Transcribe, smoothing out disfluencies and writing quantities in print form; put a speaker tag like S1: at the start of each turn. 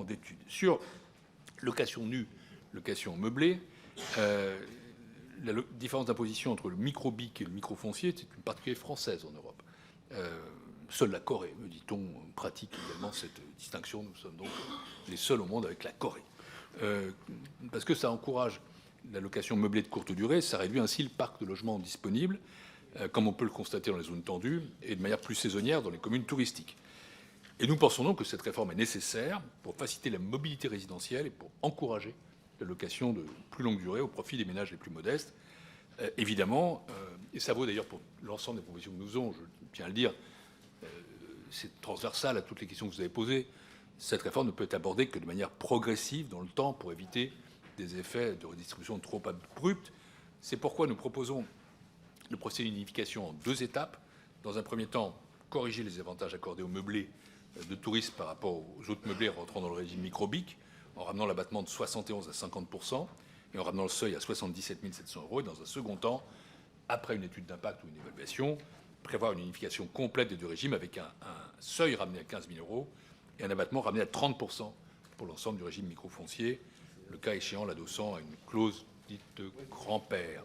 S1: d'étude. Sur location nue, location meublée, la différence d'imposition entre le micro-BIC et le micro-foncier est une particularité française en Europe. Seule la Corée, me dit-on, pratique également cette distinction. Nous sommes donc les seuls au monde avec la Corée. Parce que ça encourage la location meublée de courte durée, ça réduit ainsi le parc de logements disponibles, comme on peut le constater dans les zones tendues, et de manière plus saisonnière dans les communes touristiques. Et nous pensons donc que cette réforme est nécessaire pour faciliter la mobilité résidentielle et pour encourager la location de plus longue durée au profit des ménages les plus modestes. Évidemment, et ça vaut d'ailleurs pour l'ensemble des propositions que nous avons, je tiens à le dire, c'est transversal à toutes les questions que vous avez posées. Cette réforme ne peut être abordée que de manière progressive dans le temps pour éviter des effets de redistribution trop abrupts. C'est pourquoi nous proposons de procéder à une unification en 2 étapes. Dans un premier temps, corriger les avantages accordés aux meublés de tourisme par rapport aux autres meublés rentrant dans le régime micro-BIC, en ramenant l'abattement de 71 à 50% et en ramenant le seuil à 77 700 €. Et dans un second temps, après une étude d'impact ou une évaluation, prévoir une unification complète des 2 régimes avec un seuil ramené à 15 000 € et un abattement ramené à 30% pour l'ensemble du régime micro-foncier, le cas échéant l'adossant à une clause dite de grand-père.